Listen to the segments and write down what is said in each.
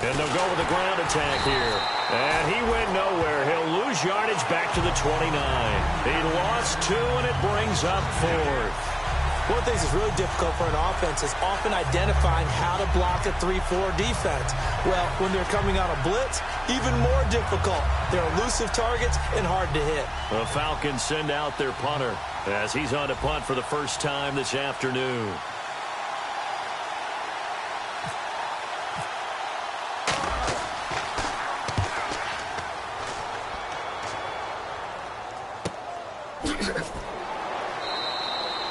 And they'll go with a ground attack here. And he went nowhere. He'll lose yardage back to the 29. He lost 2, and it brings up 4th. One of the things that's really difficult for an offense is often identifying how to block a 3-4 defense. Well, when they're coming on a blitz, even more difficult. They're elusive targets and hard to hit. The Falcons send out their punter as he's on to punt for the first time this afternoon.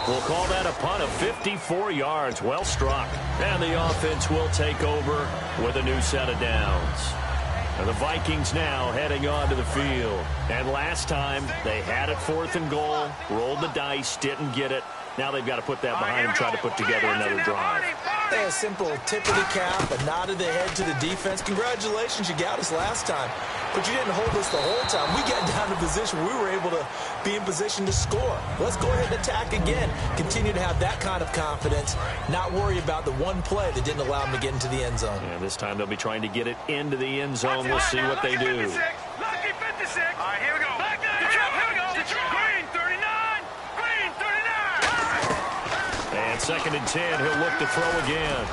We'll call that a punt of 54 yards. Well struck. And the offense will take over with a new set of downs. And the Vikings now heading onto the field. And last time, they had it 4th and goal, rolled the dice, didn't get it. Now they've got to put that behind them, try to put together another drive. A simple tip of the cap, a nod of the head to the defense. Congratulations, you got us last time. But you didn't hold us the whole time. We got down to position we were able to be in position to score. Let's go ahead and attack again. Continue to have that kind of confidence, not worry about the one play that didn't allow them to get into the end zone. Yeah, this time they'll be trying to get it into the end zone. We'll see what they do. Lucky 56. All right, here we go. Here we go. Green 39. Green 39. And 2nd and 10, he'll look to throw again.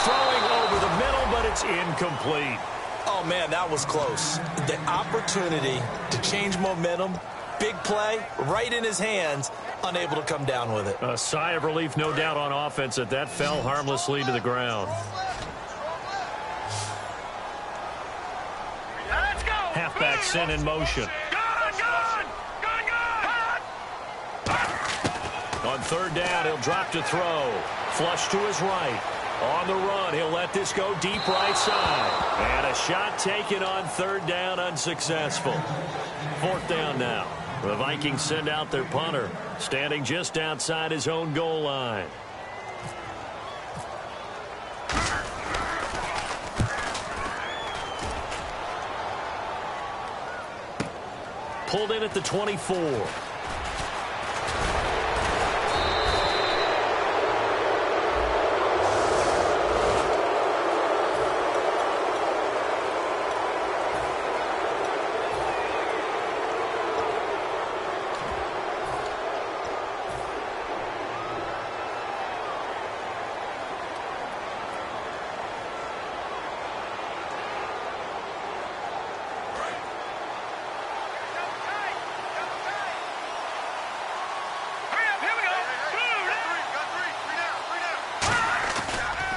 Throwing over the middle, but it's incomplete. Oh, man, that was close. The opportunity to change momentum, big play, right in his hands, unable to come down with it. A sigh of relief, no doubt, on offense that fell harmlessly to the ground. Let's go. Halfback sent in motion. On 3rd down, he'll drop to throw. Flush to his right. On the run, he'll let this go deep right side. And a shot taken on 3rd down, unsuccessful. 4th down now. The Vikings send out their punter, standing just outside his own goal line. Pulled in at the 24.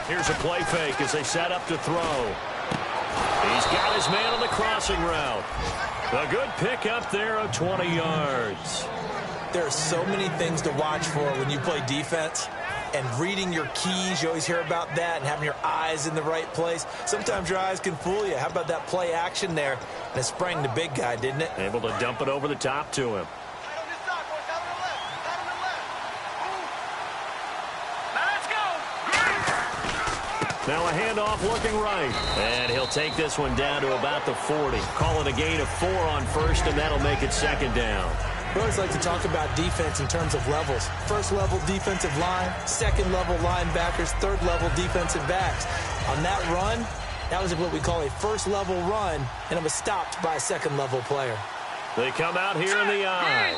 Here's a play fake as they set up to throw. He's got his man on the crossing route. A good pickup there of 20 yards. There are so many things to watch for when you play defense. And reading your keys, you always hear about that, and having your eyes in the right place. Sometimes your eyes can fool you. How about that play action there? And it sprang the big guy, didn't it? Able to dump it over the top to him. Now a handoff looking right. And he'll take this one down to about the 40. Call it a gain of 4 on 1st, and that'll make it 2nd down. We always like to talk about defense in terms of levels. 1st level defensive line, 2nd level linebackers, 3rd level defensive backs. On that run, that was what we call a 1st level run, and it was stopped by a 2nd level player. They come out here in the eye.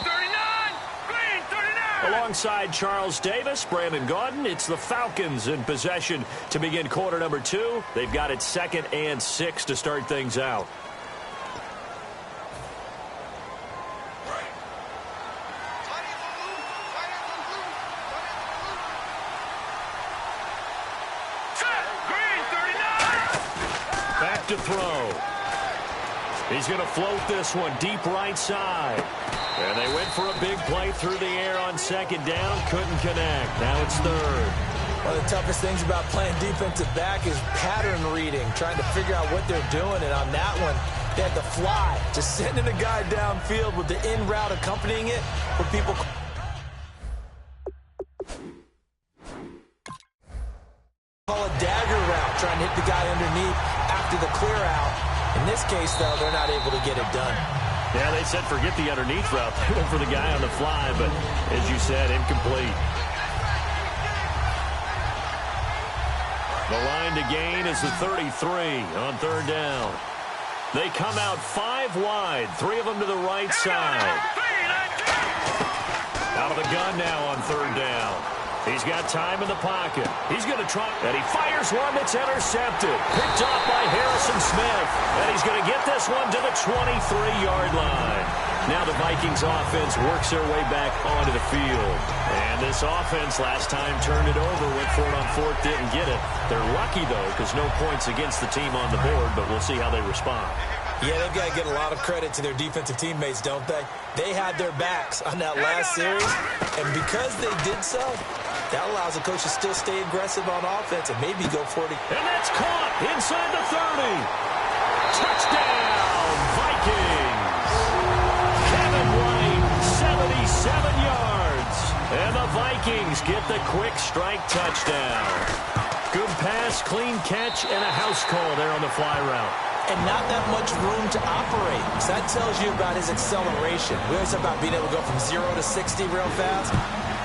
Alongside Charles Davis, Brandon Gaudin, it's the Falcons in possession to begin quarter number 2. They've got it 2nd and 6 to start things out. Back to throw. He's going to float this one deep right side. And they went for a big play through the air on 2nd down. Couldn't connect. Now it's 3rd. One of the toughest things about playing defensive back is pattern reading, trying to figure out what they're doing. And on that one, they had to fly, just sending a guy downfield with the in route accompanying it. What people call a dagger route, trying to hit the guy underneath after the clear out. In this case, though, they're not able to get it done. Yeah, they said forget the underneath route. They went for the guy on the fly, but as you said, incomplete. The line to gain is the 33 on third down. They come out 5 wide, 3 of them to the right side. Out of the gun now on third down. He's got time in the pocket. He's going to try, and he fires one that's intercepted. Picked off by Harrison Smith. And he's going to get this one to the 23-yard line. Now the Vikings offense works their way back onto the field. And this offense last time turned it over, went for it on fourth, didn't get it. They're lucky, though, because no points against the team on the board, but we'll see how they respond. Yeah, they've got to get a lot of credit to their defensive teammates, don't they? They had their backs on that last series, and because they did so, that allows the coach to still stay aggressive on offense and maybe go for it. And that's caught inside the 30. Touchdown, Vikings. Kevin Wright, 77 yards. And the Vikings get the quick strike touchdown. Good pass, clean catch, and a house call there on the fly route. And not that much room to operate. So that tells you about his acceleration. We always talk about being able to go from 0 to 60 real fast.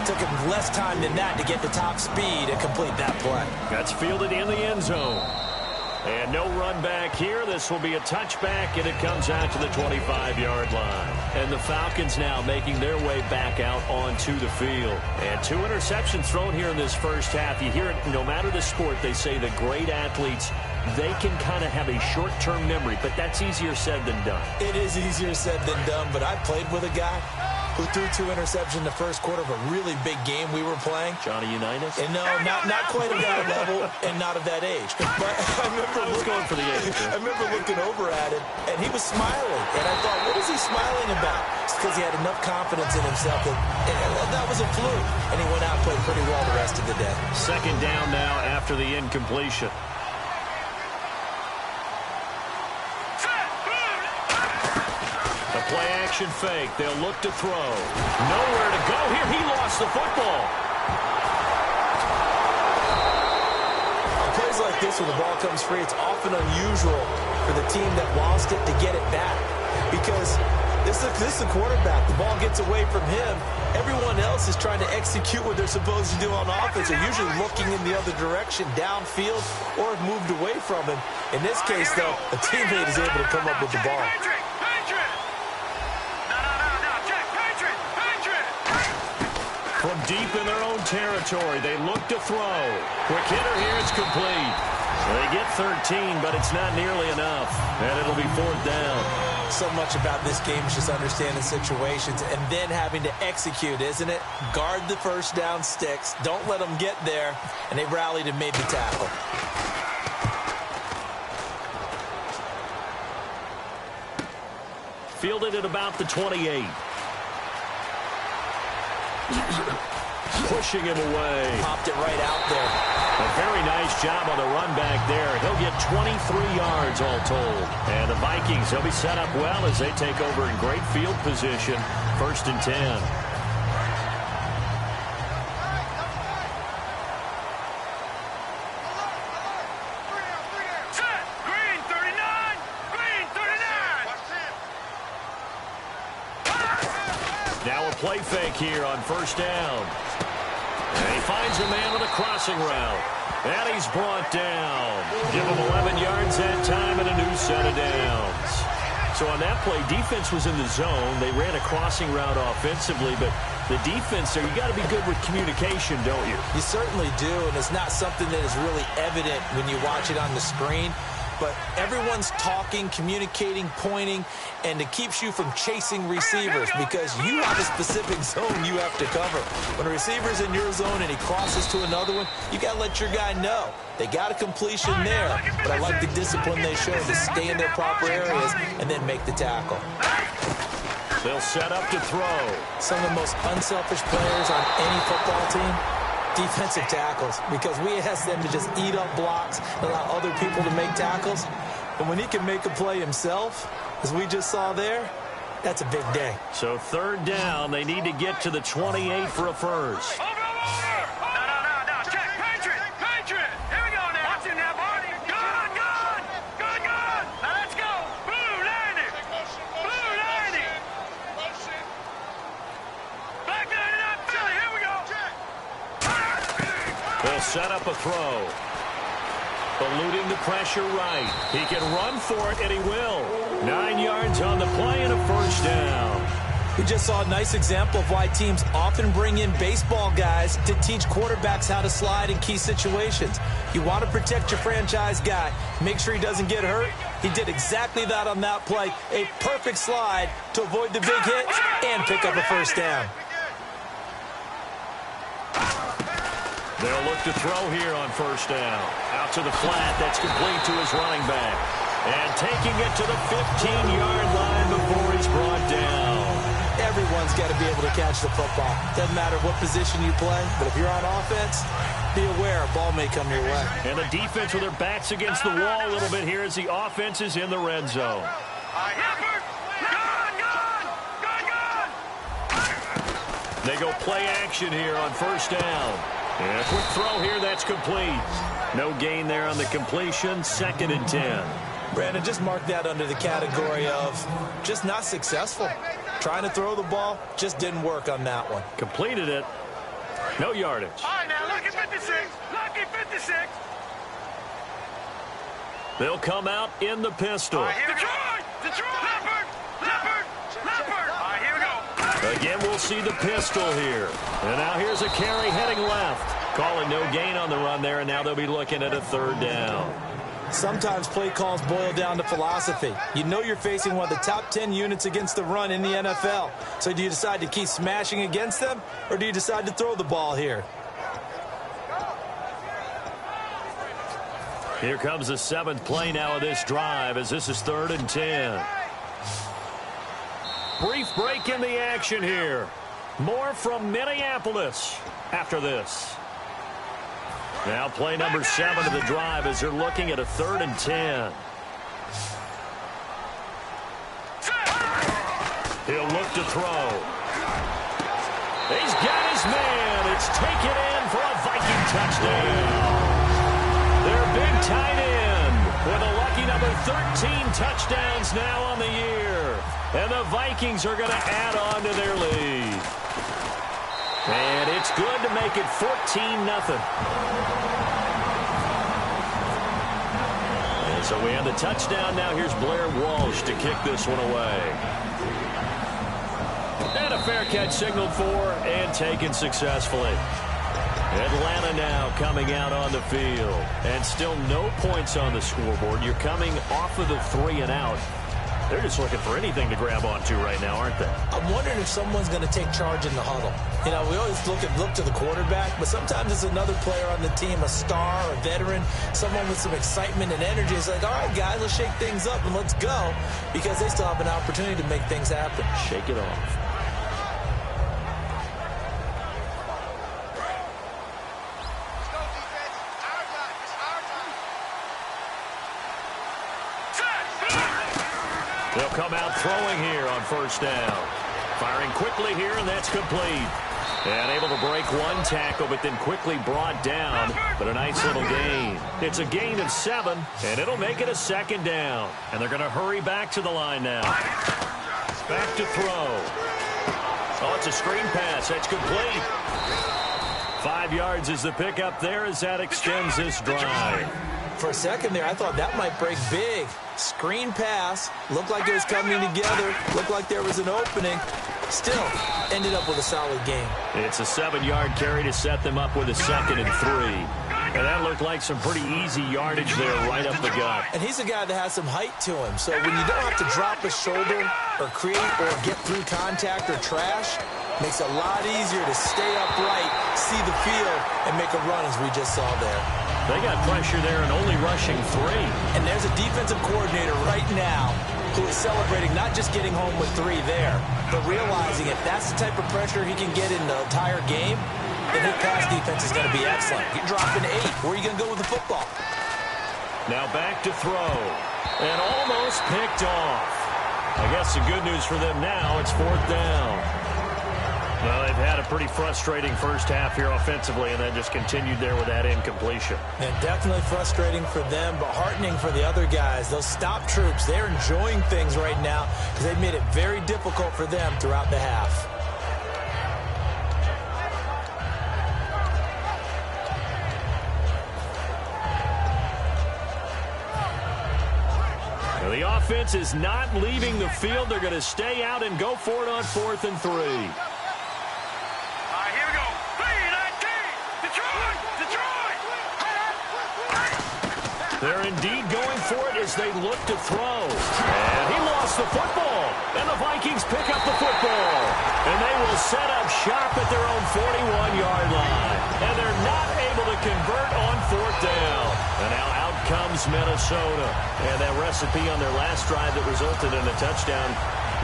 Took him less time than that to get the top speed and complete that play. That's fielded in the end zone. And no run back here. This will be a touchback, and it comes out to the 25-yard line. And the Falcons now making their way back out onto the field. And 2 interceptions thrown here in this first half. You hear it, no matter the sport, they say the great athletes, they can kind of have a short-term memory, but that's easier said than done. It is easier said than done, but I played with a guy who threw 2 interceptions in the first quarter of a really big game we were playing. Johnny Unitas? And no, not quite of that level and not of that age. But I remember going for the age. I remember looking over at him, and he was smiling. And I thought, what is he smiling about? It's because he had enough confidence in himself that was a fluke. And he went out and played pretty well the rest of the day. Second down now after the incompletion. Play-action fake. They'll look to throw. Nowhere to go here. He lost the football. On plays like this where the ball comes free, it's often unusual for the team that lost it to get it back. Because this is a quarterback. The ball gets away from him. Everyone else is trying to execute what they're supposed to do on offense. They're usually looking in the other direction, downfield, or have moved away from him. In this case, though, a teammate is able to come up with the ball. From deep in their own territory, they look to throw. Quick hitter here, it's complete. They get 13, but it's not nearly enough. And it'll be fourth down. So much about this game is just understanding situations and then having to execute, isn't it? Guard the first down sticks. Don't let them get there. And they rallied and made the tackle. Fielded at about the 28. Pushing him away. Popped it right out there. A very nice job on the run back there. He'll get 23 yards all told. And the Vikings, they'll be set up well as they take over in great field position. 1st and 10. Now a play fake here on 1st down. And he finds a man with a crossing route. And he's brought down. Give him 11 yards that time and a new set of downs. So on that play, defense was in the zone. They ran a crossing route offensively, but the defense there, you got to be good with communication, don't you? You certainly do, and it's not something that is really evident when you watch it on the screen. But everyone's talking, communicating, pointing, and it keeps you from chasing receivers because you have a specific zone you have to cover. When a receiver's in your zone and he crosses to another one, you got to let your guy know. They got a completion there, but I like the discipline they show to stay in their proper areas and then make the tackle. They'll set up to throw. Some of the most unselfish players on any football team, defensive tackles, because we ask them to just eat up blocks, allow other people to make tackles. But when he can make a play himself, as we just saw there, that's a big day. So 3rd down, they need to get to the 28 for a first. No. Check. Patriot. Here we go now. Watch him now, Barney. Good. Now let's go. Blue landing. Black 99 Philly. Here we go. They'll set up a throw. Eluding the pressure right. He can run for it, and he will. 9 yards on the play and a first down. We just saw a nice example of why teams often bring in baseball guys to teach quarterbacks how to slide in key situations. You want to protect your franchise guy. Make sure he doesn't get hurt. He did exactly that on that play. A perfect slide to avoid the big hit and pick up a first down. They'll look to throw here on first down. Out to the flat. That's complete to his running back. And taking it to the 15-yard line before he's brought down. Everyone's got to be able to catch the football. Doesn't matter what position you play, but if you're on offense, be aware a ball may come your way. And the defense with their backs against the wall a little bit here as the offense is in the red zone. They go play action here on first down. And a quick throw here, that's complete. No gain there on the completion, 2nd and 10. Brandon, just mark that under the category of just not successful. Trying to throw the ball, just didn't work on that one. Completed it. No yardage. All right, now, lucky 56. Lucky 56. They'll come out in the pistol. All right, here we go. Detroit! Leopard! All right, here we go. Again, we'll see the pistol here. And now here's a carry heading left. Calling no gain on the run there, and now they'll be looking at a 3rd down. Sometimes play calls boil down to philosophy. You know you're facing one of the top 10 units against the run in the NFL. So do you decide to keep smashing against them, or do you decide to throw the ball here? Here comes the 7th play now of this drive as this is 3rd and 10. Brief break in the action here. More from Minneapolis after this. Now play number 7 of the drive as they're looking at a 3rd and 10. He'll look to throw. He's got his man. It's taken in for a Viking touchdown. Their big tight end with a lucky number 13 touchdowns now on the year. And the Vikings are going to add on to their lead. And it's good to make it 14-0. And so we have the touchdown. Now here's Blair Walsh to kick this one away. And a fair catch signaled for and taken successfully. Atlanta now coming out on the field. And still no points on the scoreboard. You're coming off of the 3 and out. They're just looking for anything to grab onto right now, aren't they? I'm wondering if someone's going to take charge in the huddle. You know, we always look to the quarterback, but sometimes it's another player on the team, a star, a veteran, someone with some excitement and energy. It's like, all right, guys, let's shake things up and let's go, because they still have an opportunity to make things happen. Shake it off. They'll come out throwing here on first down. Firing quickly here, and that's complete. And able to break one tackle, but then quickly brought down. But a nice little gain. It's a gain of 7, and it'll make it a 2nd down. And they're going to hurry back to the line now. Back to throw. Oh, it's a screen pass. That's complete. 5 yards is the pickup there as that extends this drive. For a second there, I thought that might break big. Screen pass. Looked like it was coming together. Looked like there was an opening. Still, ended up with a solid game. It's a 7-yard carry to set them up with a 2nd and 3. And that looked like some pretty easy yardage there right up the gut. And he's a guy that has some height to him. So when you don't have to drop a shoulder or create or get through contact or trash, makes it a lot easier to stay upright, see the field, and make a run as we just saw there. They got pressure there and only rushing 3. And there's a defensive coordinator right now who is celebrating not just getting home with 3 there, but realizing if that's the type of pressure he can get in the entire game, then his pass defense is going to be excellent. You're dropping 8. Where are you going to go with the football? Now back to throw. And almost picked off. I guess the good news for them now, it's 4th down. Well, they've had a pretty frustrating first half here offensively, and then just continued there with that incompletion. And definitely frustrating for them, but heartening for the other guys. Those stop troops, they're enjoying things right now because they've made it very difficult for them throughout the half. And the offense is not leaving the field. They're going to stay out and go for it on 4th and 3. All right, here we go. 3-19. Detroit! Detroit! They're indeed going for it as they look to throw. And he lost the football. And the Vikings pick up the football. And they will set up shop at their own 41-yard line. And they're not able to convert on 4th down. And now out comes Minnesota. And that recipe on their last drive that resulted in a touchdown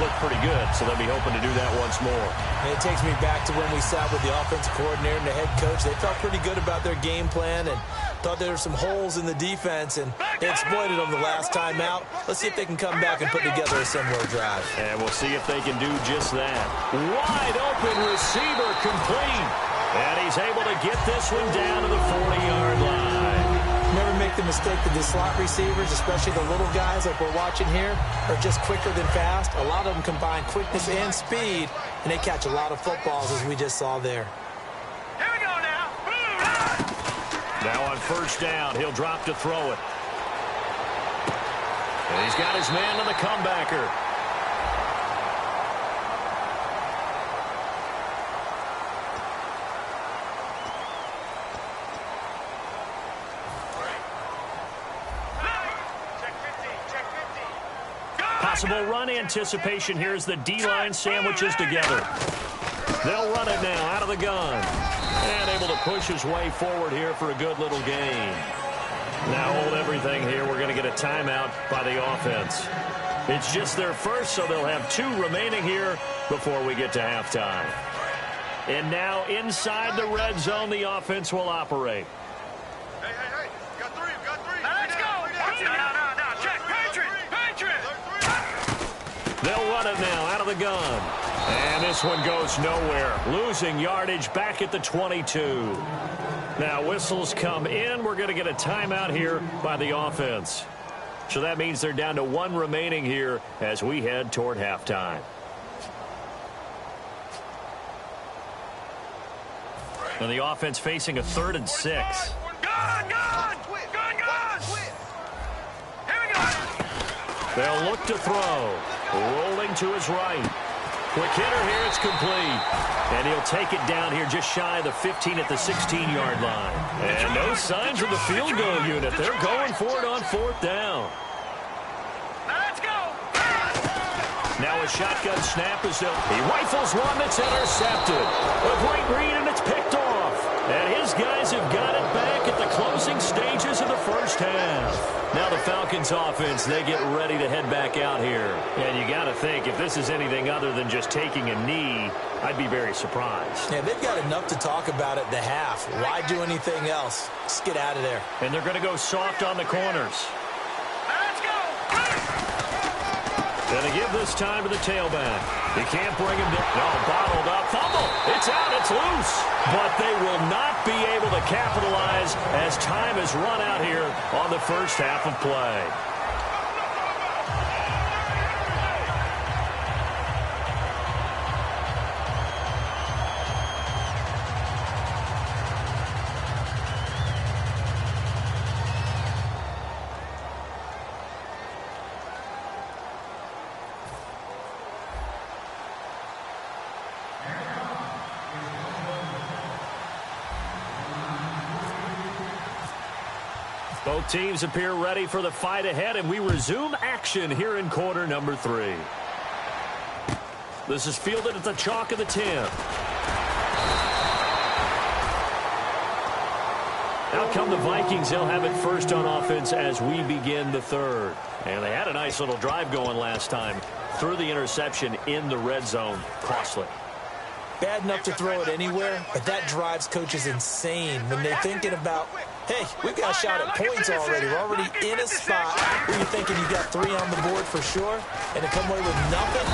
looked pretty good. So they'll be hoping to do that once more. And it takes me back to when we sat with the offensive coordinator and the head coach. They felt pretty good about their game plan and thought there were some holes in the defense, and they exploited them the last time out. Let's see if they can come back and put together a similar drive. And we'll see if they can do just that. Wide open receiver complete. And he's able to get this one down to the 40-yard line. Never make the mistake that the slot receivers, especially the little guys like we're watching here, are just quicker than fast. A lot of them combine quickness and speed, and they catch a lot of footballs, as we just saw there. Here we go now. Now on 1st down, he'll drop to throw it. And he's got his man on the comebacker. Possible run anticipation here as the D-line sandwiches together. They'll run it now out of the gun. And able to push his way forward here for a good little gain. Now hold everything here. We're going to get a timeout by the offense. It's just their first, so they'll have 2 remaining here before we get to halftime. And now inside the red zone, the offense will operate. Hey. Got 3. Let's go. No. Check. Patriot. They'll run it now out of the gun. And this one goes nowhere. Losing yardage back at the 22. Now whistles come in. We're going to get a timeout here by the offense. So that means they're down to 1 remaining here as we head toward halftime. And the offense facing a 3rd and 6. Gone! Here we go. They'll look to throw. Rolling to his right. Quick hitter here. It's complete. And he'll take it down here just shy of the 15 at the 16-yard line. And no signs of the field goal unit. They're going for it on 4th down. Let's go. Now a shotgun snap is up. He rifles one that's intercepted. A great read, and it's picked off. And his guys have got it back at the closing stages of the first half. Now the Falcons offense, they get ready to head back out here. And you got to think, if this is anything other than just taking a knee, I'd be very surprised. Yeah, they've got enough to talk about at the half. Why do anything else? Just get out of there. And they're going to go soft on the corners. Let's go. Going to give this time to the tailback. He can't bring him down. No, bottled up. Fumble. It's out. It's loose. But they will not be able to capitalize as time has run out here on the first half of play. Both teams appear ready for the fight ahead, and we resume action here in quarter number 3. This is fielded at the chalk of the 10. Out come the Vikings. They'll have it first on offense as we begin the 3rd. And they had a nice little drive going last time. Threw the interception in the red zone. Costly. Bad enough to throw it anywhere, but that drives coaches insane when they're thinking about, hey, we've got a shot at points already. We're already in a spot where you're thinking you've got 3 on the board for sure, and to come away with nothing,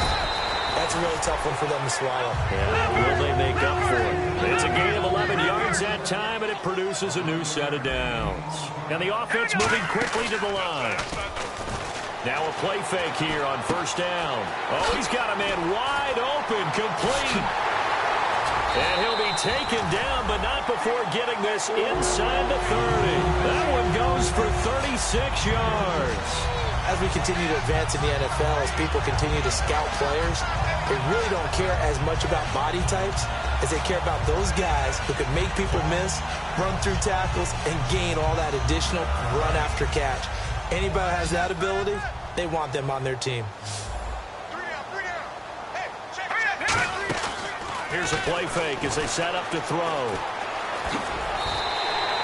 that's a really tough one for them to swallow. Yeah, will they make up for it? It's a gain of 11 yards that time, and it produces a new set of downs. And the offense moving quickly to the line. Now a play fake here on first down. Oh, he's got a man wide open, complete. And he'll be taken down, but not before getting this inside the 30. That one goes for 36 yards. As we continue to advance in the NFL, as people continue to scout players, they really don't care as much about body types as they care about those guys who can make people miss, run through tackles, and gain all that additional run after catch. Anybody who has that ability, they want them on their team. Here's a play fake as they set up to throw.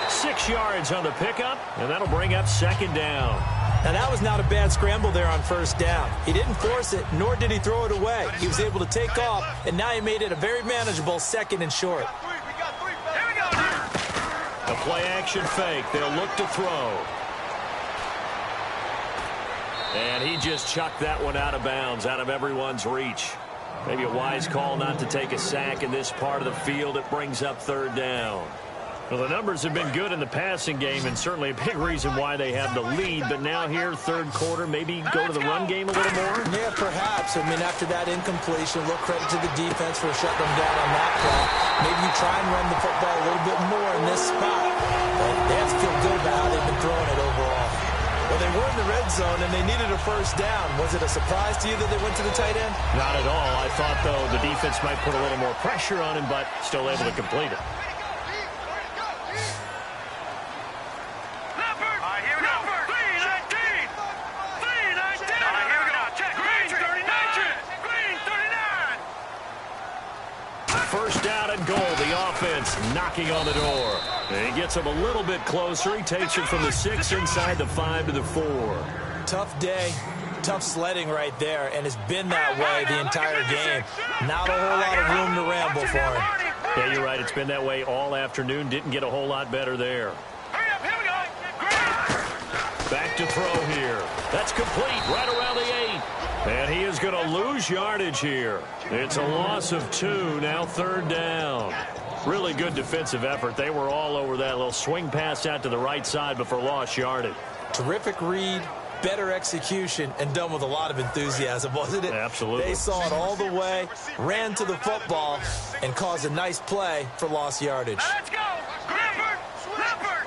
6 yards on the pickup, and that'll bring up second down. Now, that was not a bad scramble there on first down. He didn't force it, nor did he throw it away. He was able to take off, and now he made it a very manageable second and short. A play-action fake. They'll look to throw. And he just chucked that one out of bounds, out of everyone's reach. Maybe a wise call not to take a sack in this part of the field. It brings up third down. Well, the numbers have been good in the passing game, and certainly a big reason why they have the lead. But now here, third quarter, maybe go to the run game a little more? Yeah, perhaps. I mean, after that incompletion, a little credit to the defense for shutting them down on that play. Maybe you try and run the football a little bit more in this spot. But they have to feel good about how they've been throwing it overall. Well, they were in the red zone, and they needed a first down. Was it a surprise to you that they went to the tight end? Not at all. I thought, though, the defense might put a little more pressure on him, but still able to complete it. First down and goal. The offense knocking on the door. And he gets him a little bit closer. He takes it from the 6 inside the 5 to the 4. Tough day, tough sledding right there, and it's been that way the entire game. Not a whole lot of room to ramble for him. Yeah, you're right. It's been that way all afternoon. Didn't get a whole lot better there. Back to throw here. That's complete right around the 8. And he is going to lose yardage here. It's a loss of 2, now third down. Really good defensive effort. They were all over that little swing pass out to the right side before lost yardage. Terrific read, better execution, and done with a lot of enthusiasm, wasn't it? Absolutely. They saw it all the way, ran to the football, and caused a nice play for lost yardage. Let's go! Clifford! Clifford!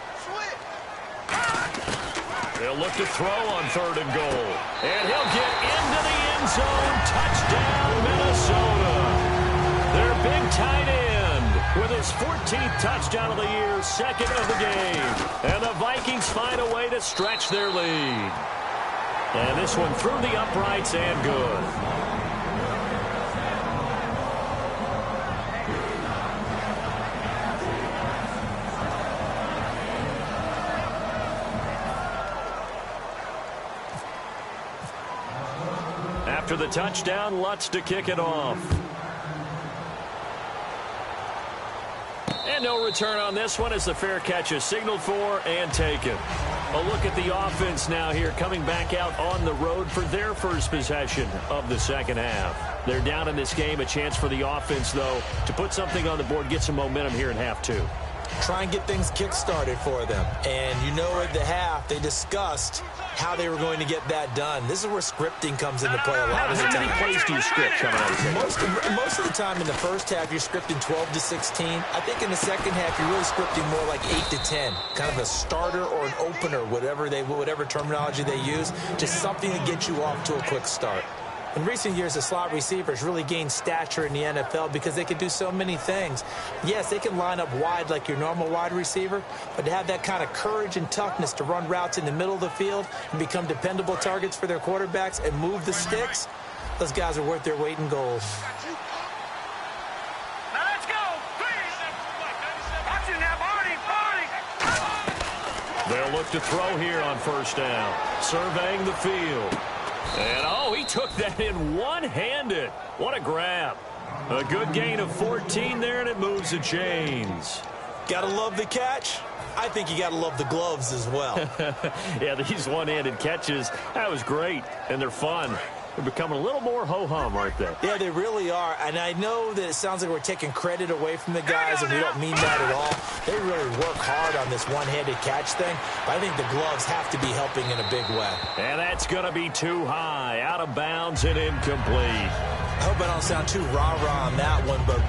They'll look to throw on third and goal. And he'll get into the end zone. Touchdown, Minnesota. Their big tight end with his 14th touchdown of the year, second of the game. And the Vikings find a way to stretch their lead. And this one through the uprights and good. After the touchdown, Lutz to kick it off. And no return on this one as the fair catch is signaled for and taken. A look at the offense now here, coming back out on the road for their first possession of the second half. They're down in this game. A chance for the offense, though, to put something on the board, get some momentum here in half 2. Try and get things kick-started for them. And you know at the half, they discussed how they were going to get that done. This is where scripting comes into play a lot of the time. How many plays do you script coming out of the game? Most of the time in the first half, you're scripting 12 to 16. I think in the second half, you're really scripting more like 8 to 10. Kind of a starter or an opener, whatever terminology they use. Just something to get you off to a quick start. In recent years, the slot receivers really gained stature in the NFL because they can do so many things. Yes, they can line up wide like your normal wide receiver, but to have that kind of courage and toughness to run routes in the middle of the field and become dependable targets for their quarterbacks and move the sticks, those guys are worth their weight in gold. Now let's go! Watch it now, Barney! They'll look to throw here on first down. Surveying the field. And, oh, he took that in one-handed. What a grab. A good gain of 14 there, and it moves the chains. Gotta love the catch. I think you gotta love the gloves as well. Yeah, these one-handed catches, that was great, and they're fun. They're becoming a little more ho-hum, aren't they? Yeah, they really are. And I know that it sounds like we're taking credit away from the guys, and we don't mean that at all. They really work hard on this one-handed catch thing, but I think the gloves have to be helping in a big way. And that's going to be too high, out of bounds and incomplete. I hope I don't sound too rah-rah on that one, but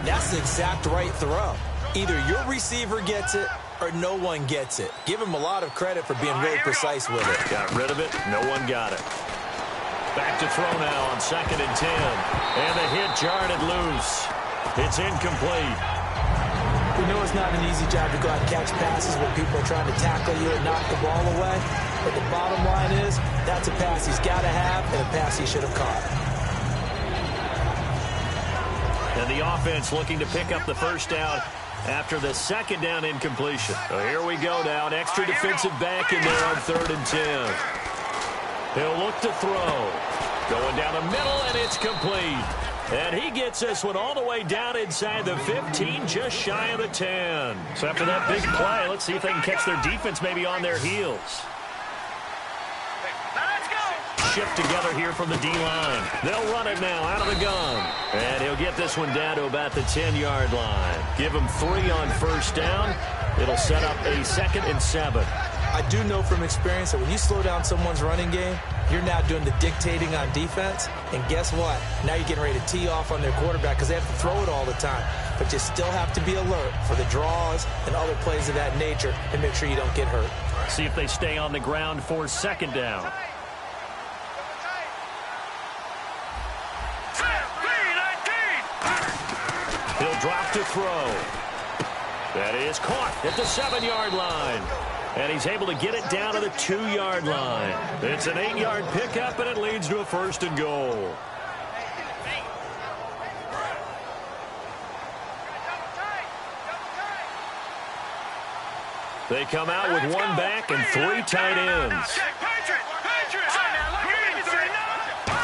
that's the exact right throw. Either your receiver gets it or no one gets it. Give him a lot of credit for being really precise with it. Got rid of it. No one got it. Back to throw now on 2nd and 10. And the hit jarred it loose. It's incomplete. We know it's not an easy job to go out and catch passes when people are trying to tackle you and knock the ball away. But the bottom line is, that's a pass he's got to have and a pass he should have caught. And the offense looking to pick up the first down after the 2nd down incompletion. So here we go now. An extra defensive back in there on 3rd and 10. He'll look to throw. Going down the middle, and it's complete. And he gets this one all the way down inside the 15, just shy of the 10. So after that big play, let's see if they can catch their defense maybe on their heels. Shift together here from the D-line. They'll run it now out of the gun. And he'll get this one down to about the 10-yard line. Give him 3 on 1st down. It'll set up a 2nd and 7. I do know from experience that when you slow down someone's running game, you're now doing the dictating on defense. And guess what? Now you're getting ready to tee off on their quarterback because they have to throw it all the time. But you still have to be alert for the draws and other plays of that nature and make sure you don't get hurt. See if they stay on the ground for 2nd down. He'll drop to throw. That is caught at the 7-yard line. And he's able to get it down to the 2-yard line. It's an 8-yard pickup, and it leads to a 1st and goal. They come out with 1 back and 3 tight ends.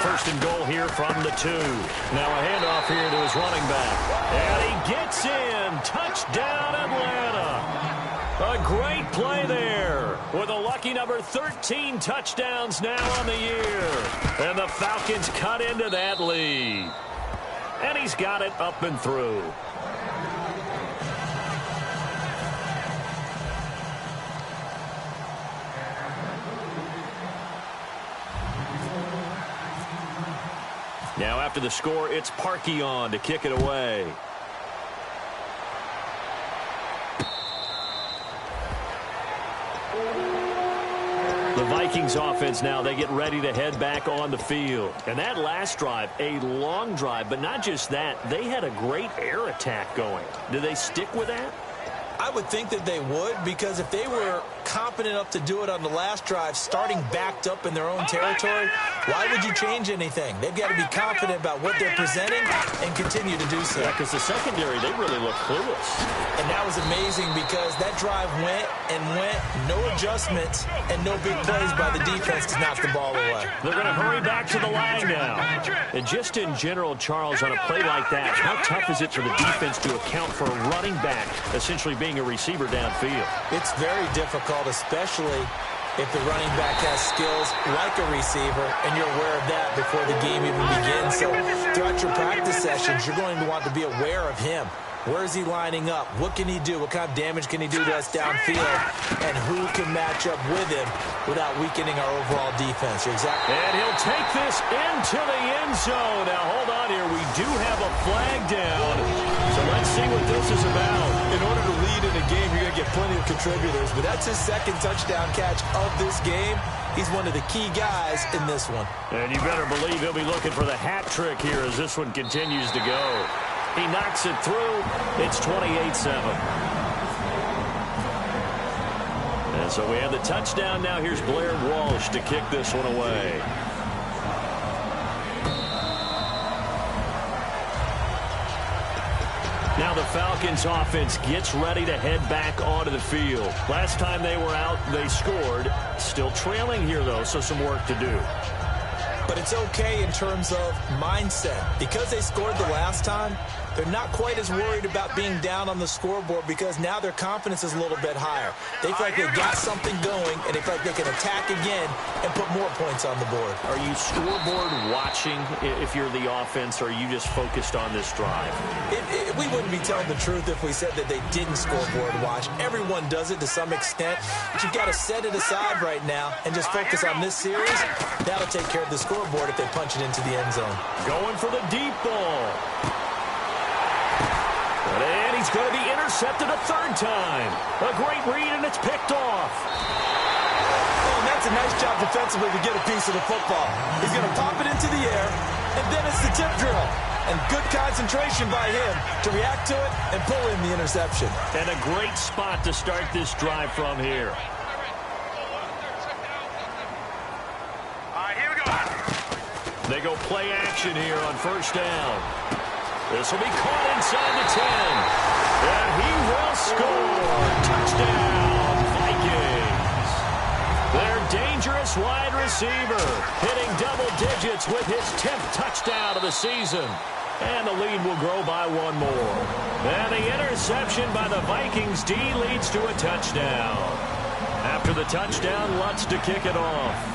1st and goal here from the 2. Now a handoff here to his running back. And he gets in. Touchdown, Atlanta. A great play there with a lucky number 13 touchdowns now on the year. And the Falcons cut into that lead. And he's got it up and through. Now after the score, it's Parkey on to kick it away. The Vikings offense now, they get ready to head back on the field. And that last drive, a long drive, but not just that, they had a great air attack going. Do they stick with that? I would think that they would, because if they were competent enough to do it on the last drive, starting backed up in their own territory, why would you change anything? They've got to be confident about what they're presenting and continue to do so. Yeah, because the secondary, they really look clueless. And that was amazing because that drive went and went, no adjustments, and no big plays by the defense to knock the ball away. They're going to hurry back to the line now. And just in general, Charles, on a play like that, how tough is it for the defense to account for a running back essentially being a receiver downfield? It's very difficult, especially if the running back has skills like a receiver, and you're aware of that before the game even begins. So throughout your practice sessions, you're going to want to be aware of him. Where is he lining up? What can he do? What kind of damage can he do to us downfield? And who can match up with him without weakening our overall defense? You're exactly. And he'll take this into the end zone. Now, hold on here. We do have a flag down. So let's see what this is about. In order to lead in a game, you're going to get plenty of contributors. But that's his 2nd touchdown catch of this game. He's one of the key guys in this one. And you better believe he'll be looking for the hat trick here as this one continues to go. He knocks it through. It's 28-7. And so we have the touchdown. Now here's Blair Walsh to kick this one away. Now the Falcons offense gets ready to head back onto the field. Last time they were out, they scored. Still trailing here, though, so some work to do. But it's okay in terms of mindset. Because they scored the last time, they're not quite as worried about being down on the scoreboard because now their confidence is a little bit higher. They feel like they've got something going, and they feel like they can attack again and put more points on the board. Are you scoreboard watching if you're the offense, or are you just focused on this drive? We wouldn't be telling the truth if we said that they didn't scoreboard watch. Everyone does it to some extent, but you've got to set it aside right now and just focus on this series. That'll take care of the scoreboard if they punch it into the end zone. Going for the deep ball. And he he's going to be intercepted a third time. A great read, and it's picked off. Oh, and that's a nice job defensively to get a piece of the football. He's going to pop it into the air, and then it's the tip drill. And good concentration by him to react to it and pull in the interception. And a great spot to start this drive from here. All right, here we go. They go play action here on first down. This will be caught inside the 10. And he will score. Touchdown, Vikings. Their dangerous wide receiver hitting double digits with his 10th touchdown of the season. And the lead will grow by one more. And the interception by the Vikings D leads to a touchdown. After the touchdown, Lutz to kick it off.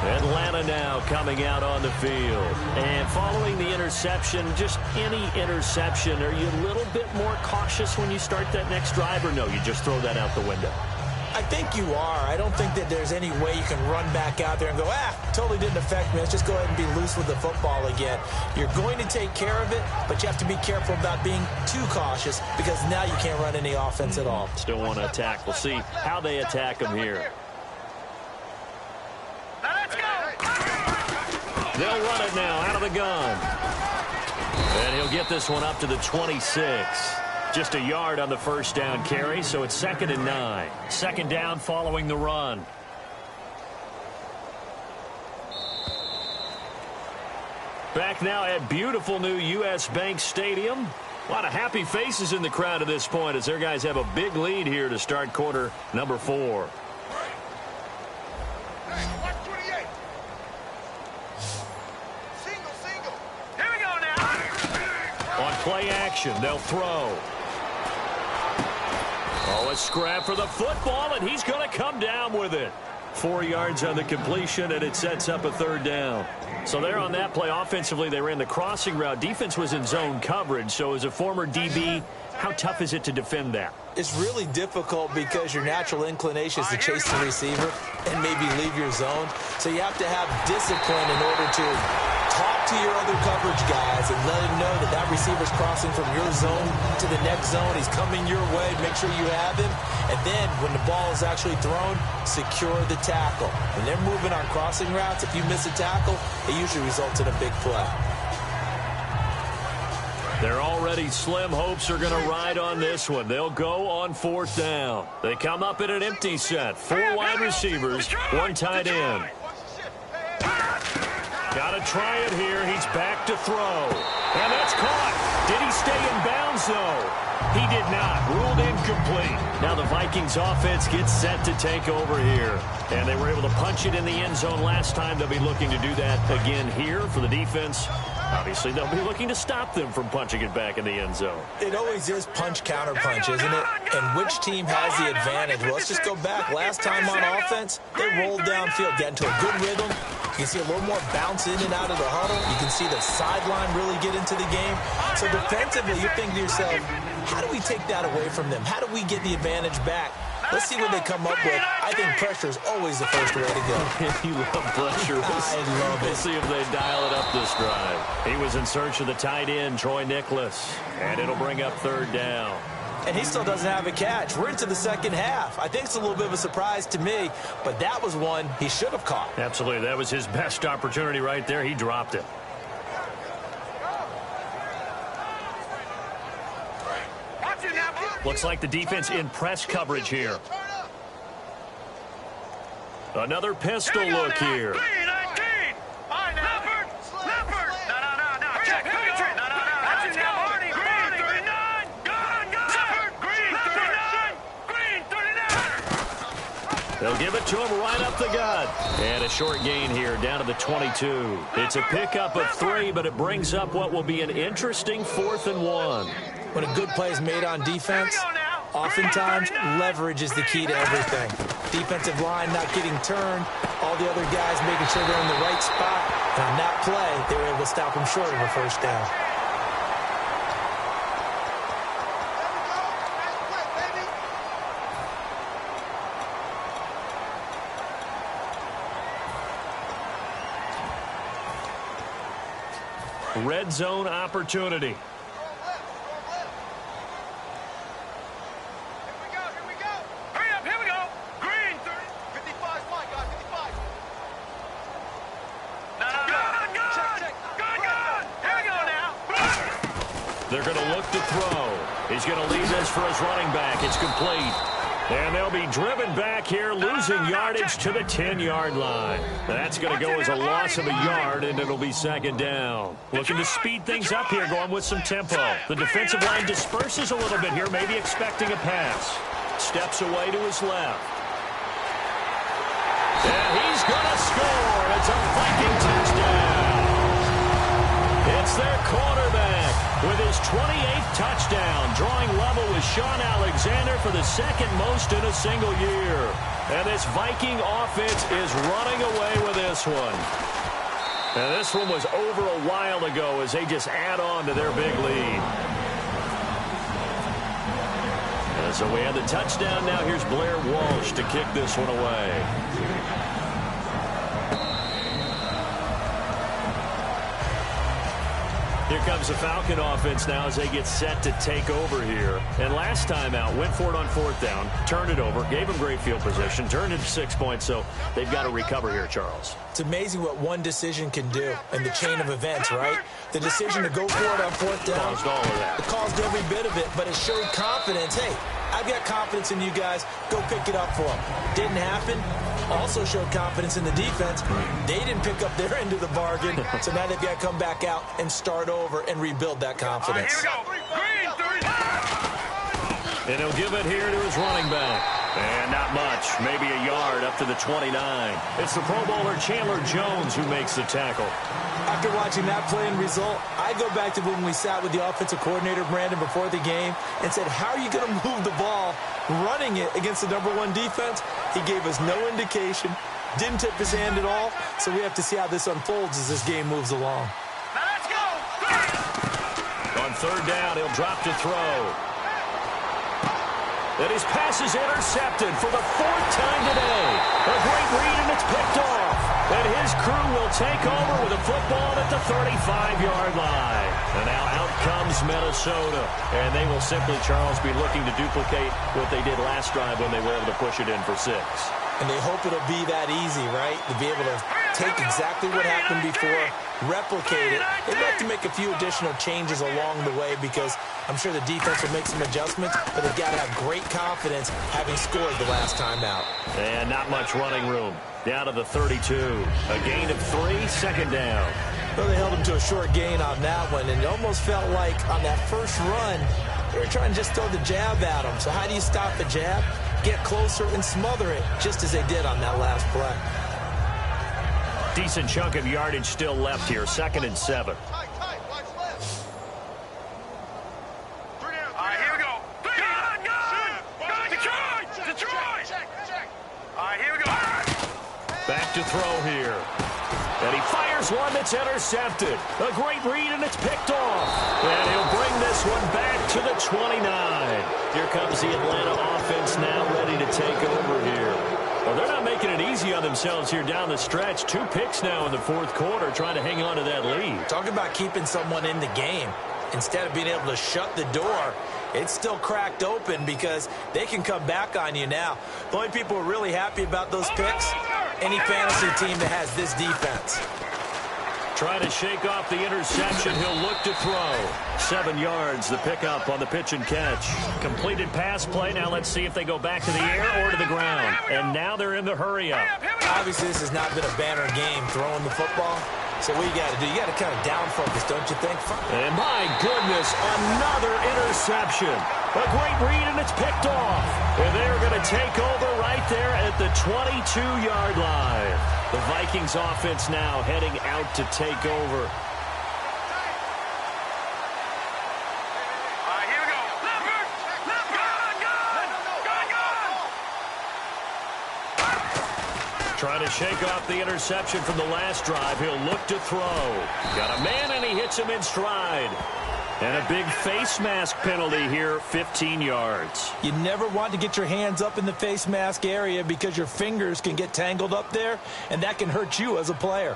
Atlanta now coming out on the field. And following the interception, just any interception, are you a little bit more cautious when you start that next drive, or no, you just throw that out the window? I think you are. I don't think that there's any way you can run back out there and go, totally didn't affect me. Let's just go ahead and be loose with the football again. You're going to take care of it, but you have to be careful about being too cautious because now you can't run any offense at all. Still want to attack. We'll see how they attack them here. Now let's go. They'll run it now out of the gun. And he'll get this one up to the 26. Just a yard on the first down carry, so it's 2nd and 9. Second down following the run. Back now at beautiful new U.S. Bank Stadium. A lot of happy faces in the crowd at this point as their guys have a big lead here to start quarter number 4. Here we go now. On play action, they'll throw. Oh, a scrap for the football, and he's going to come down with it. 4 yards on the completion, and it sets up a third down. So there on that play, offensively, they ran the crossing route. Defense was in zone coverage, so as a former DB, how tough is it to defend that? It's really difficult because your natural inclination is to chase the receiver and maybe leave your zone. So you have to have discipline in order to talk to your other coverage guys and let him know that that receiver's crossing from your zone to the next zone. He's coming your way. Make sure you have him. And then when the ball is actually thrown, secure the tackle. When they're moving on crossing routes, if you miss a tackle, it usually results in a big play. Their already slim hopes are going to ride on this one. They'll go on 4th down. They come up in an empty set. 4 wide receivers, 1 tight end. Got to try it here. He's back to throw. And that's caught. Did he stay in bounds, though? He did not. Ruled incomplete. Now the Vikings offense gets set to take over here. And they were able to punch it in the end zone last time. They'll be looking to do that again here for the defense. Obviously, they'll be looking to stop them from punching it back in the end zone. It always is punch-counter-punch, isn't it? And which team has the advantage? Well, let's just go back. Last time on offense, they rolled downfield, got into a good rhythm. You can see a little more bounce in and out of the huddle. You can see the sideline really get into the game. So defensively, you're thinking to yourself, how do we take that away from them? How do we get the advantage back? Let's see what they come up with. I think pressure is always the first way to go. You love pressure. I love it. We'll see if they dial it up this drive. He was in search of the tight end, Troy Nicholas. And it'll bring up 3rd down. And he still doesn't have a catch. We're into the second half. I think it's a little bit of a surprise to me, but that was one he should have caught. Absolutely. That was his best opportunity right there. He dropped it. Looks like the defense in press coverage here. Another pistol look here. They'll give it to him right up the gut. And a short gain here down to the 22. It's a pickup of 3, but it brings up what will be an interesting 4th and 1. When a good play is made on defense, oftentimes leverage is the key to everything. Defensive line not getting turned, all the other guys making sure they're in the right spot. And on that play, they were able to stop him short of a first down. red zone opportunity. They're going to look to throw. He's going to leave this for his running back. It's complete. And they'll be driven back here, losing yardage to the 10-yard line. That's going to go as a loss of a yard, and it'll be second down. Looking to speed things up here, going with some tempo. The defensive line disperses a little bit here, maybe expecting a pass. Steps away to his left. And he's going to score. It's a Viking touchdown. It's their quarterback with his 28th touchdown, drawing level with Sean Alexander for the second most in a single year. And this Viking offense is running away with this one. And this one was over a while ago as they just add on to their big lead. And so we have the touchdown. Now here's Blair Walsh to kick this one away. Here comes the Falcon offense now as they get set to take over here. And last time out, went for it on fourth down, turned it over, gave them great field position, turned it to 6 points, so they've got to recover here, Charles. It's amazing what one decision can do in the chain of events, right? The decision to go for it on fourth down. Caused all of that. It caused every bit of it, but it showed confidence. Hey, I've got confidence in you guys. Go pick it up for them. Didn't happen. Also showed confidence in the defense. They didn't pick up their end of the bargain, so now they've got to come back out and start over and rebuild that confidence. Here we go. Green, 3. And he'll give it here to his running back. And not much, maybe a yard up to the 29. It's the Pro Bowler Chandler Jones who makes the tackle. After watching that play and result, I go back to when we sat with the offensive coordinator, Brandon, before the game and said, how are you going to move the ball running it against the #1 defense? He gave us no indication, didn't tip his hand at all, so we have to see how this unfolds as this game moves along. Now let's go. On third down, he'll drop to throw. And his pass is intercepted for the 4th time today. A great read, and it's picked off. And his crew will take over with a football at the 35-yard line. And now out comes Minnesota. And they will simply, Charles, be looking to duplicate what they did last drive when they were able to push it in for 6. And they hope it'll be that easy, right? To be able to take exactly what happened before, replicate it. They'd like to make a few additional changes along the way because I'm sure the defense will make some adjustments, but they've got to have great confidence having scored the last time out. And not much running room. Down to the 32. A gain of 3, second down. Well, they held him to a short gain on that one, and it almost felt like on that first run, they were trying to just throw the jab at him. So how do you stop the jab? Get closer and smother it, just as they did on that last play. Decent chunk of yardage still left here, 2nd and 7. All right, here we go. Detroit. All right, here we go. Back to throw here. And he fires one that's intercepted. A great read, and it's picked off. And he'll bring this one back to the 29. Here comes the Atlanta offense now ready to take over here. Well, they're not making it easy on themselves here down the stretch. 2 picks now in the 4th quarter, trying to hang on to that lead. Talk about keeping someone in the game. Instead of being able to shut the door, it's still cracked open because they can come back on you now. The only people who are really happy about those picks, any fantasy team that has this defense. Trying to shake off the interception. He'll look to throw. 7 yards, the pickup on the pitch and catch. Completed pass play. Now let's see if they go back to the air or to the ground. And now they're in the hurry up. Obviously, this has not been a banner game throwing the football. So what you got to do, you got to kind of down focus, don't you think? And my goodness, another interception. A great read, and it's picked off. And they're going to take over right there at the 22-yard line. The Vikings offense now heading out to take over. All right, here we go. Trying to shake off the interception from the last drive. He'll look to throw. Got a man, and he hits him in stride. And a big face mask penalty here, 15 yards. You never want to get your hands up in the face mask area because your fingers can get tangled up there, and that can hurt you as a player.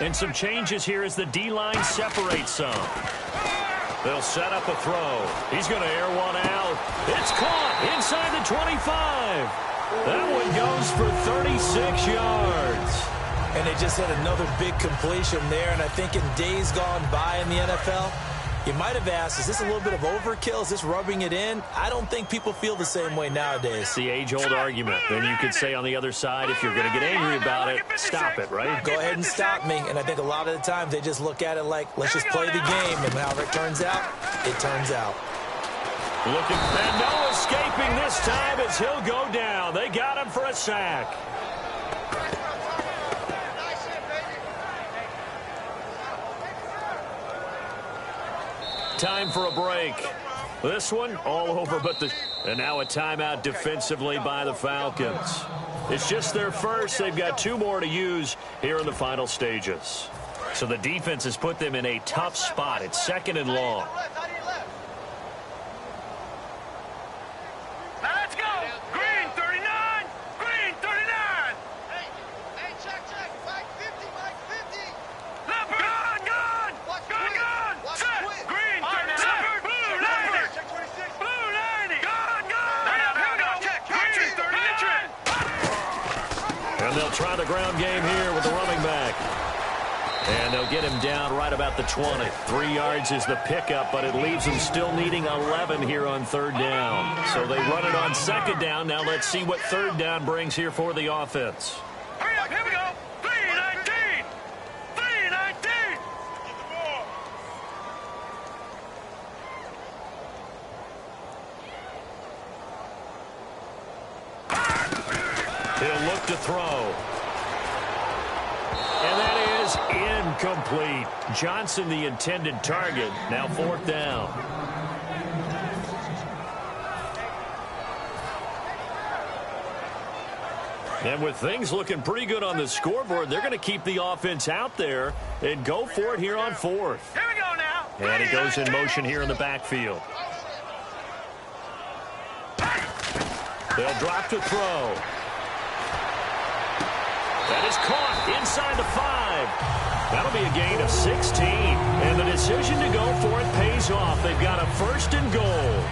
And some changes here as the D-line separates some. They'll set up a throw. He's going to air one out. It's caught inside the 25. That one goes for 36 yards. And they just had another big completion there. And I think in days gone by in the NFL, you might have asked, is this a little bit of overkill? Is this rubbing it in? I don't think people feel the same way nowadays. It's the age-old argument. Then you could say on the other side, if you're going to get angry about it, stop it, right? Go ahead and stop me. And I think a lot of the times they just look at it like, let's just play the game. And however it turns out, it turns out. Looking, and no escaping this time as he'll go down. They got him for a sack. Time for a break. This one all over but the... And now a timeout defensively by the Falcons. It's just their first. They've got 2 more to use here in the final stages. So the defense has put them in a tough spot. It's 2nd and long. Let's go! Green 39! Green 39! Hey, check. Mike 50, Mike 50! Leopard! Gun! Set! Green 37! Blue 90! Check 26! Blue 90! Gun! Here we go! Check! Green 30! And they'll try the ground game here with the running back. And they'll get him down right about the 20. 3 yards is the pickup, but it leaves them still needing 11 here on 3rd down. So they run it on 2nd down. Now let's see what 3rd down brings here for the offense. Hurry up, here we go! 319! 319! He'll look to throw. And that is incomplete. Johnson, the intended target. Now 4th down. And with things looking pretty good on the scoreboard, they're going to keep the offense out there and go for it here on 4th. Here we go now! And he goes in motion here in the backfield. They'll drop to throw. That is caught inside the 5. That'll be a gain of 16. And the decision to go for it pays off. They've got a 1st and goal.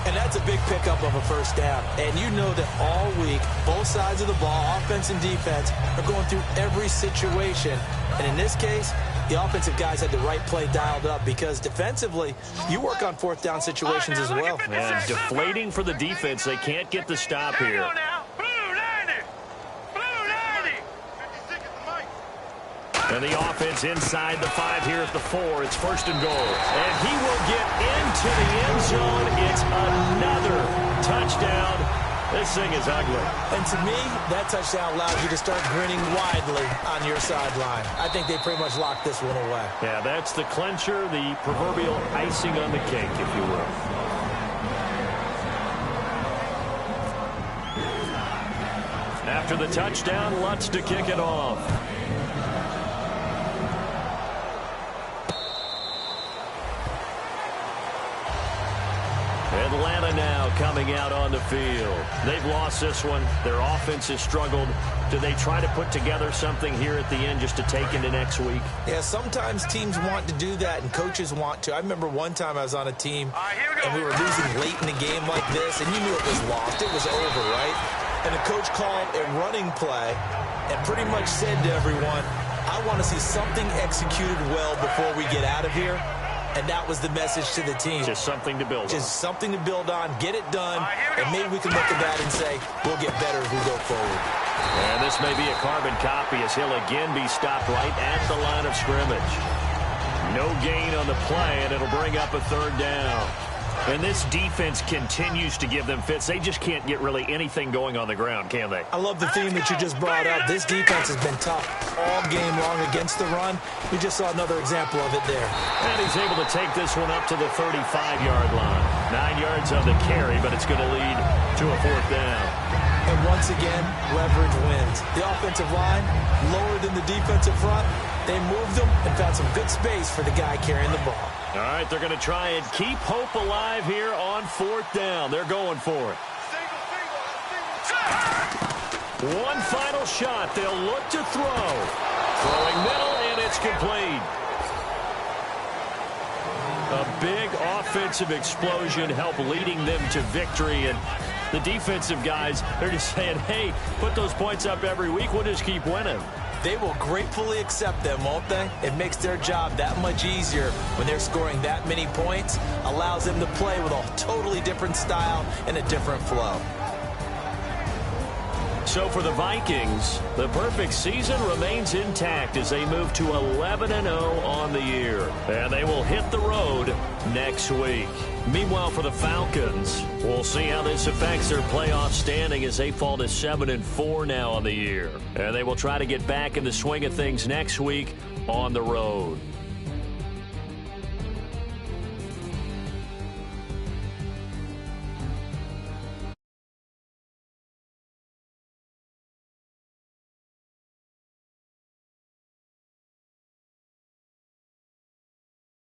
And that's a big pickup of a 1st down. And you know that all week, both sides of the ball, offense and defense, are going through every situation. And in this case, the offensive guys had the right play dialed up because defensively, you work on 4th down situations as well. And deflating for the defense. They can't get the stop here. And the offense inside the 5 here at the 4. It's 1st and goal. And he will get into the end zone. It's another touchdown. This thing is ugly. And to me, that touchdown allows you to start grinning widely on your sideline. I think they pretty much locked this one away. Yeah, that's the clincher, the proverbial icing on the cake, if you will. After the touchdown, Lutz to kick it off. Atlanta now coming out on the field. They've lost this one. Their offense has struggled. Do they try to put together something here at the end just to take into next week? Yeah, sometimes teams want to do that and coaches want to. I remember one time I was on a team and we were losing late in the game like this, and you knew it was lost. It was over, right? And the coach called a running play and pretty much said to everyone, I want to see something executed well before we get out of here. And that was the message to the team. Just something to build on. Just something to build on, get it done, and maybe we can look at that and say, we'll get better as we go forward. And this may be a carbon copy as he'll again be stopped right at the line of scrimmage. No gain on the play, and it'll bring up a 3rd down. And this defense continues to give them fits. They just can't get really anything going on the ground, can they? I love the theme that you just brought up. This defense has been tough all game long against the run. We just saw another example of it there. And he's able to take this one up to the 35-yard line. 9 yards on the carry, but it's going to lead to a 4th down. And once again, leverage wins. The offensive line, lower than the defensive front. They moved them and found some good space for the guy carrying the ball. All right, they're going to try and keep hope alive here on 4th down. They're going for it. One final shot. They'll look to throw. Throwing middle, and It's complete. A big offensive explosion helped leading them to victory. And the defensive guys, they're just saying, hey, put those points up every week. We'll just keep winning. They will gratefully accept them, won't they? It makes their job that much easier when they're scoring that many points. Allows them to play with a totally different style and a different flow. So for the Vikings, the perfect season remains intact as they move to 11-0 on the year. And they will hit the road next week. Meanwhile, for the Falcons, we'll see how this affects their playoff standing as they fall to 7-4 now on the year. And they will try to get back in the swing of things next week on the road.